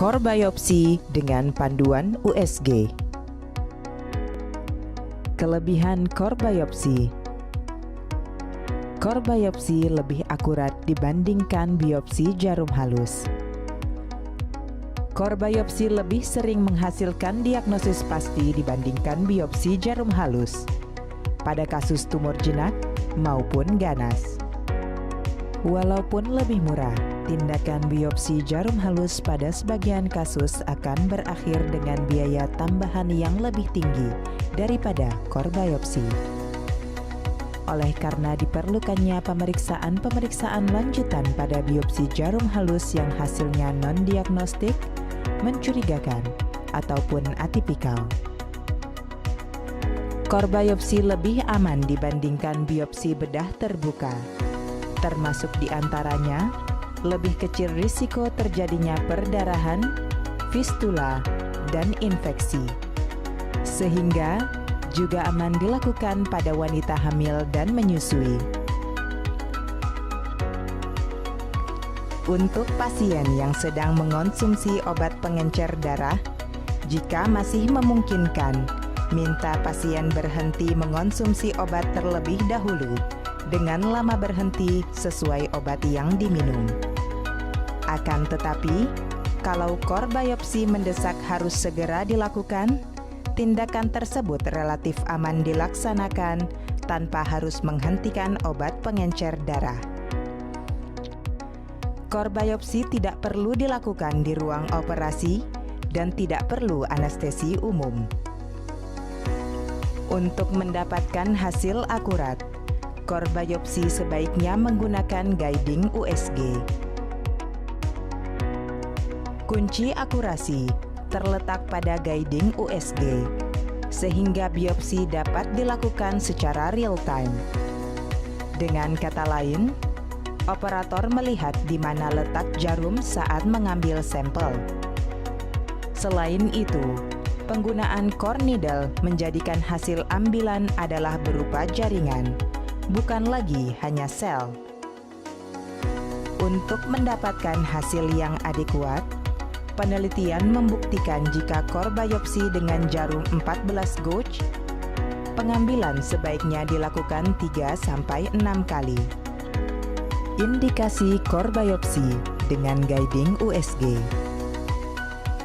core biopsi dengan panduan USG. Kelebihan core biopsi. Core biopsi lebih akurat dibandingkan biopsi jarum halus. Core biopsi lebih sering menghasilkan diagnosis pasti dibandingkan biopsi jarum halus pada kasus tumor jinak maupun ganas. Walaupun lebih murah, tindakan biopsi jarum halus pada sebagian kasus akan berakhir dengan biaya tambahan yang lebih tinggi daripada core biopsi. Oleh karena diperlukannya pemeriksaan lanjutan pada biopsi jarum halus yang hasilnya non-diagnostik, mencurigakan, ataupun atipikal. Core biopsi lebih aman dibandingkan biopsi bedah terbuka, termasuk diantaranya lebih kecil risiko terjadinya perdarahan, fistula, dan infeksi, sehingga juga aman dilakukan pada wanita hamil dan menyusui. Untuk pasien yang sedang mengonsumsi obat pengencer darah, jika masih memungkinkan, minta pasien berhenti mengonsumsi obat terlebih dahulu dengan lama berhenti sesuai obat yang diminum. Akan tetapi, kalau core biopsi mendesak harus segera dilakukan, tindakan tersebut relatif aman dilaksanakan tanpa harus menghentikan obat pengencer darah. Core biopsi tidak perlu dilakukan di ruang operasi dan tidak perlu anestesi umum. Untuk mendapatkan hasil akurat, core biopsi sebaiknya menggunakan guiding USG. Kunci akurasi terletak pada guiding USG, sehingga biopsi dapat dilakukan secara real-time. Dengan kata lain, operator melihat di mana letak jarum saat mengambil sampel. Selain itu, penggunaan core needle menjadikan hasil ambilan adalah berupa jaringan, bukan lagi hanya sel. Untuk mendapatkan hasil yang adekuat, penelitian membuktikan jika core biopsi dengan jarum 14 gauge, pengambilan sebaiknya dilakukan 3-6 kali. Indikasi core biopsi dengan guiding USG.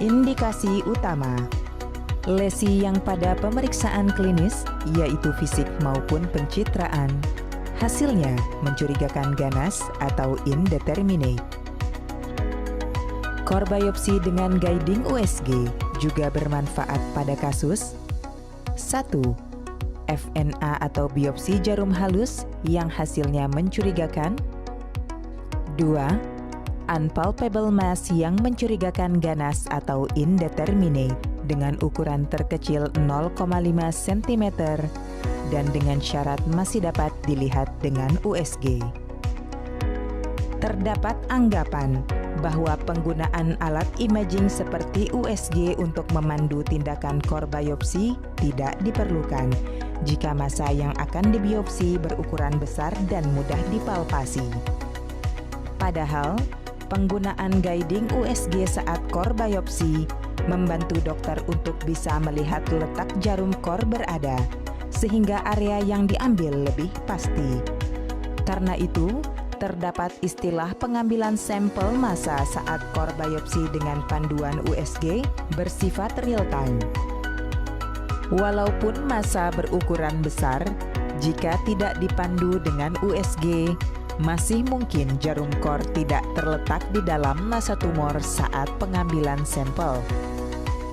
Indikasi utama: lesi yang pada pemeriksaan klinis, yaitu fisik maupun pencitraan, hasilnya mencurigakan ganas atau indeterminate. Core biopsi dengan guiding USG juga bermanfaat pada kasus 1. FNA atau biopsi jarum halus yang hasilnya mencurigakan. 2. Unpalpable mass yang mencurigakan ganas atau indeterminate dengan ukuran terkecil 0,5 cm dan dengan syarat masih dapat dilihat dengan USG. Terdapat anggapan bahwa penggunaan alat imaging seperti USG untuk memandu tindakan core biopsi tidak diperlukan jika massa yang akan dibiopsi berukuran besar dan mudah dipalpasi. Padahal, penggunaan guiding USG saat core biopsi membantu dokter untuk bisa melihat letak jarum core berada, sehingga area yang diambil lebih pasti. Karena itu, terdapat istilah pengambilan sampel massa saat core biopsi dengan panduan USG bersifat real-time. Walaupun massa berukuran besar, jika tidak dipandu dengan USG, masih mungkin jarum core tidak terletak di dalam massa tumor saat pengambilan sampel,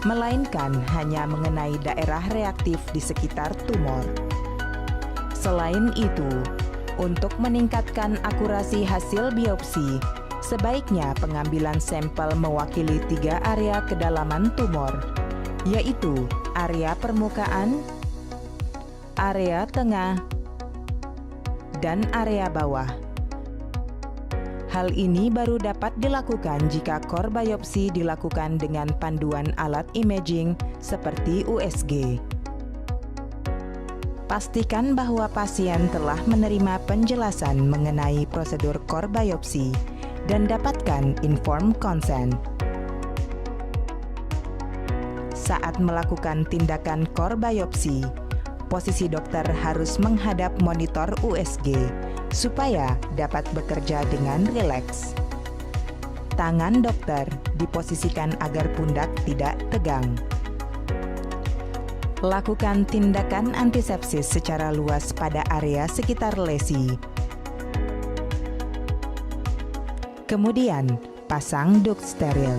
melainkan hanya mengenai daerah reaktif di sekitar tumor. Selain itu, untuk meningkatkan akurasi hasil biopsi, sebaiknya pengambilan sampel mewakili 3 area kedalaman tumor, yaitu area permukaan, area tengah, dan area bawah. Hal ini baru dapat dilakukan jika core biopsi dilakukan dengan panduan alat imaging seperti USG. Pastikan bahwa pasien telah menerima penjelasan mengenai prosedur core biopsi dan dapatkan informed consent. Saat melakukan tindakan core biopsi, posisi dokter harus menghadap monitor USG supaya dapat bekerja dengan rileks. Tangan dokter diposisikan agar pundak tidak tegang. Lakukan tindakan antisepsis secara luas pada area sekitar lesi. Kemudian, pasang duct steril.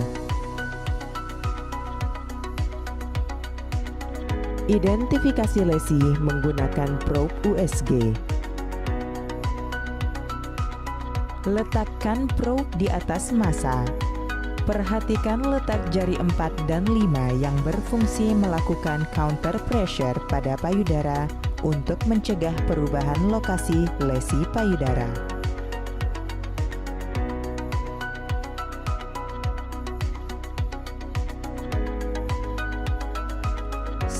Identifikasi lesi menggunakan probe USG. Letakkan probe di atas massa. Perhatikan letak jari 4 dan 5 yang berfungsi melakukan counter pressure pada payudara untuk mencegah perubahan lokasi lesi payudara.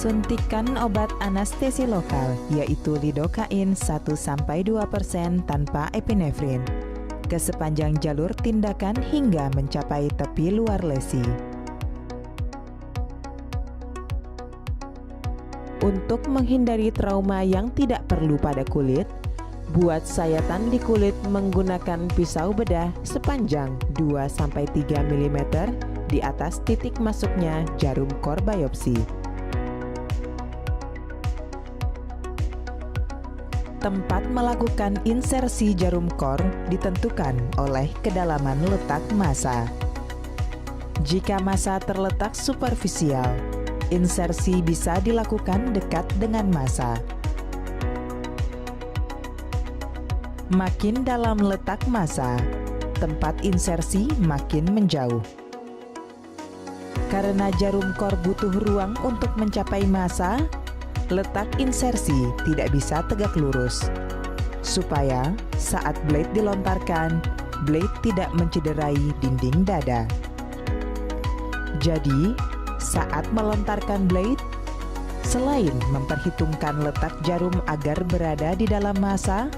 Suntikan obat anestesi lokal, yaitu lidocain 1-2% tanpa epinefrin, ke sepanjang jalur tindakan hingga mencapai tepi luar lesi. Untuk menghindari trauma yang tidak perlu pada kulit, buat sayatan di kulit menggunakan pisau bedah sepanjang 2-3 mm di atas titik masuknya jarum core biopsi. Tempat melakukan insersi jarum core ditentukan oleh kedalaman letak massa. Jika massa terletak superficial, insersi bisa dilakukan dekat dengan massa. Makin dalam letak massa, tempat insersi makin menjauh. Karena jarum core butuh ruang untuk mencapai massa, letak insersi tidak bisa tegak lurus, supaya saat blade dilontarkan, blade tidak mencederai dinding dada. Jadi, saat melontarkan blade, selain memperhitungkan letak jarum agar berada di dalam massa,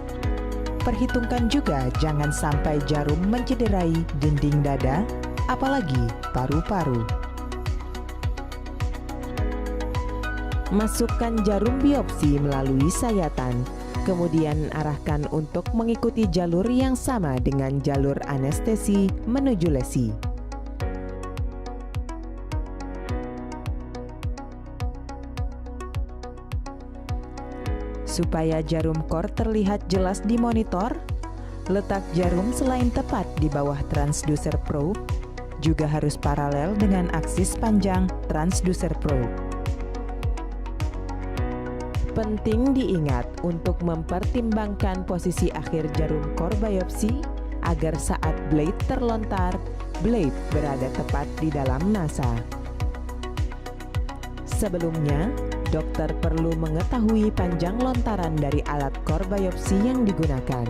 perhitungkan juga jangan sampai jarum mencederai dinding dada, apalagi paru-paru. Masukkan jarum biopsi melalui sayatan, kemudian arahkan untuk mengikuti jalur yang sama dengan jalur anestesi menuju lesi. Supaya jarum core terlihat jelas di monitor, letak jarum selain tepat di bawah transducer probe, juga harus paralel dengan aksis panjang transducer probe. Penting diingat untuk mempertimbangkan posisi akhir jarum core biopsi agar saat blade terlontar, blade berada tepat di dalam massa. Sebelumnya, dokter perlu mengetahui panjang lontaran dari alat core biopsi yang digunakan.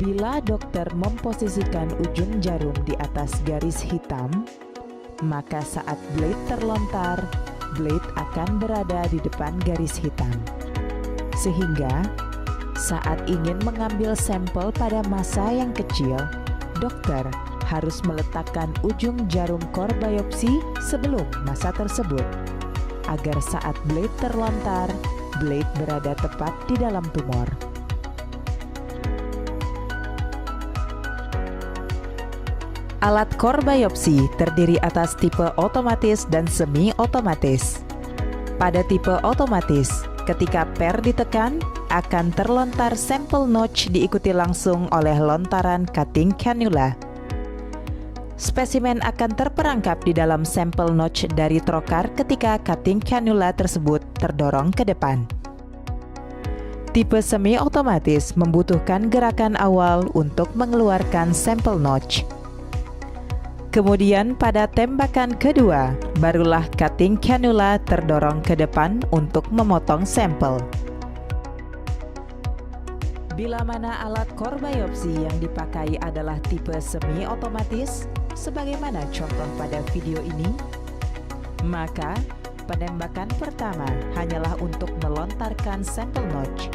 Bila dokter memposisikan ujung jarum di atas garis hitam, maka saat blade terlontar, blade akan berada di depan garis hitam. Sehingga, saat ingin mengambil sampel pada massa yang kecil, dokter harus meletakkan ujung jarum core biopsi sebelum massa tersebut, agar saat blade terlontar, blade berada tepat di dalam tumor. Alat core biopsi terdiri atas tipe otomatis dan semi-otomatis. Pada tipe otomatis, ketika per ditekan, akan terlontar sampel notch diikuti langsung oleh lontaran cutting cannula. Spesimen akan terperangkap di dalam sampel notch dari trokar ketika cutting cannula tersebut terdorong ke depan. Tipe semi-otomatis membutuhkan gerakan awal untuk mengeluarkan sampel notch. Kemudian pada tembakan kedua, barulah cutting cannula terdorong ke depan untuk memotong sampel. Bila mana alat core biopsi yang dipakai adalah tipe semi-otomatis, sebagaimana contoh pada video ini, maka penembakan pertama hanyalah untuk melontarkan sampel notch.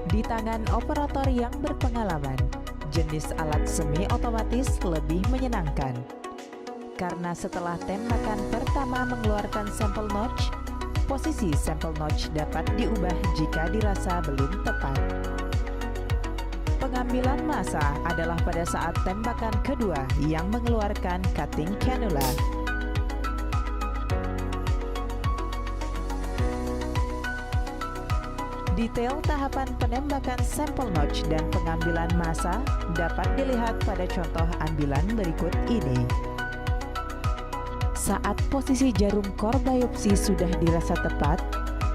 Di tangan operator yang berpengalaman, jenis alat semi-otomatis lebih menyenangkan. Karena setelah tembakan pertama mengeluarkan sampel notch, posisi sampel notch dapat diubah jika dirasa belum tepat. Pengambilan massa adalah pada saat tembakan kedua yang mengeluarkan cutting cannula. Detail tahapan penembakan sampel notch dan pengambilan massa dapat dilihat pada contoh ambilan berikut ini. Saat posisi jarum core biopsi sudah dirasa tepat,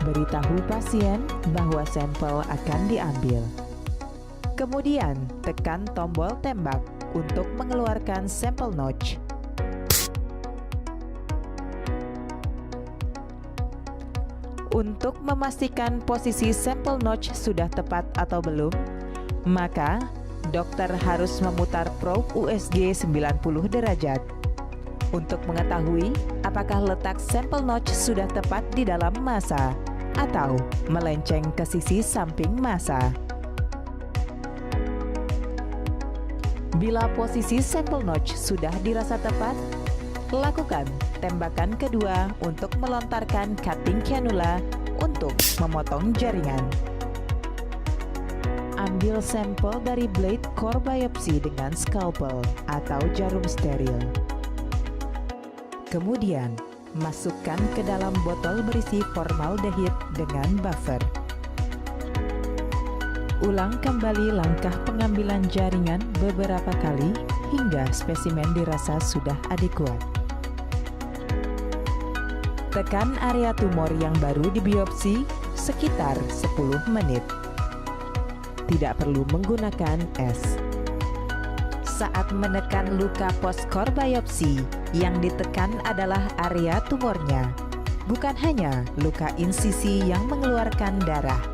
beritahu pasien bahwa sampel akan diambil. Kemudian, tekan tombol tembak untuk mengeluarkan sampel notch. Untuk memastikan posisi sampel notch sudah tepat atau belum, maka dokter harus memutar probe USG 90 derajat. Untuk mengetahui apakah letak sampel notch sudah tepat di dalam massa atau melenceng ke sisi samping massa. Bila posisi sampel notch sudah dirasa tepat, lakukan tembakan kedua untuk melontarkan cutting cannula untuk memotong jaringan. Ambil sampel dari blade core biopsi dengan scalpel atau jarum steril. Kemudian, masukkan ke dalam botol berisi formaldehid dengan buffer. Ulang kembali langkah pengambilan jaringan beberapa kali hingga spesimen dirasa sudah adekuat. Tekan area tumor yang baru dibiopsi sekitar 10 menit. Tidak perlu menggunakan es. Saat menekan luka post-core biopsi, yang ditekan adalah area tumornya, bukan hanya luka insisi yang mengeluarkan darah.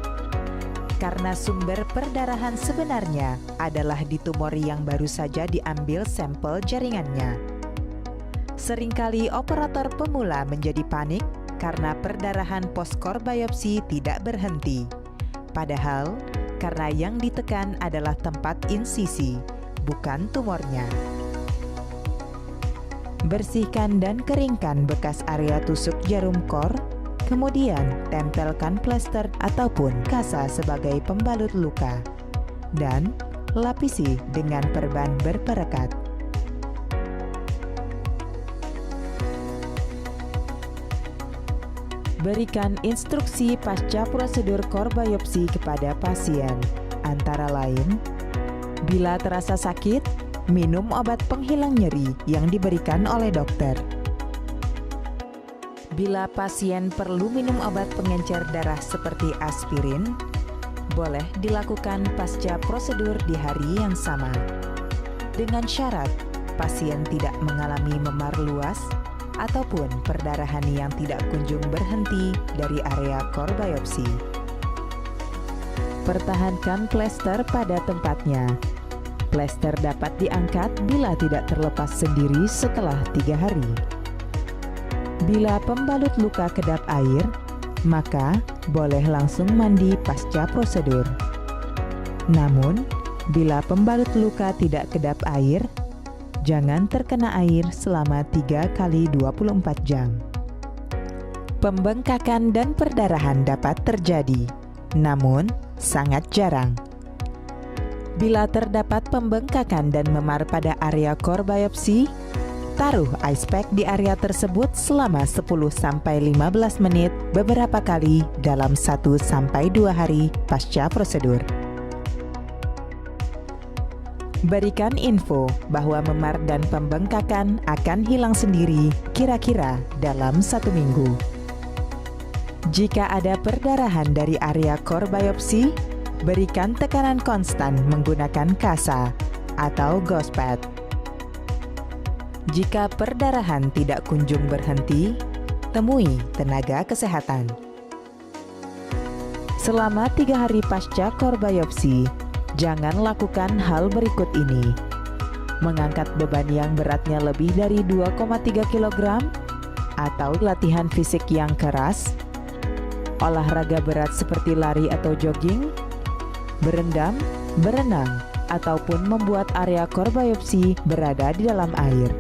Karena sumber perdarahan sebenarnya adalah di tumor yang baru saja diambil sampel jaringannya. Seringkali operator pemula menjadi panik karena perdarahan post-core biopsi tidak berhenti. Padahal, karena yang ditekan adalah tempat insisi, bukan tumornya. Bersihkan dan keringkan bekas area tusuk jarum core, kemudian tempelkan plester ataupun kasa sebagai pembalut luka, dan lapisi dengan perban berperekat. Berikan instruksi pasca prosedur core biopsi kepada pasien, antara lain, bila terasa sakit, minum obat penghilang nyeri yang diberikan oleh dokter. Bila pasien perlu minum obat pengencer darah seperti aspirin, boleh dilakukan pasca prosedur di hari yang sama. Dengan syarat, pasien tidak mengalami memar luas ataupun perdarahan yang tidak kunjung berhenti dari area core biopsi. Pertahankan plester pada tempatnya. Plester dapat diangkat bila tidak terlepas sendiri setelah 3 hari. Bila pembalut luka kedap air, maka boleh langsung mandi pasca prosedur. Namun, bila pembalut luka tidak kedap air, jangan terkena air selama 3 kali 24 jam. Pembengkakan dan perdarahan dapat terjadi, namun sangat jarang. Bila terdapat pembengkakan dan memar pada area core biopsi, taruh ice pack di area tersebut selama 10-15 menit beberapa kali dalam 1-2 hari pasca prosedur. Berikan info bahwa memar dan pembengkakan akan hilang sendiri kira-kira dalam 1 minggu. Jika ada perdarahan dari area core biopsi, berikan tekanan konstan menggunakan kasa atau gauze pad. Jika perdarahan tidak kunjung berhenti, temui tenaga kesehatan. Selama 3 hari pasca core biopsi, jangan lakukan hal berikut ini. Mengangkat beban yang beratnya lebih dari 2,3 kg, atau latihan fisik yang keras, olahraga berat seperti lari atau jogging, berendam, berenang, ataupun membuat area core biopsi berada di dalam air.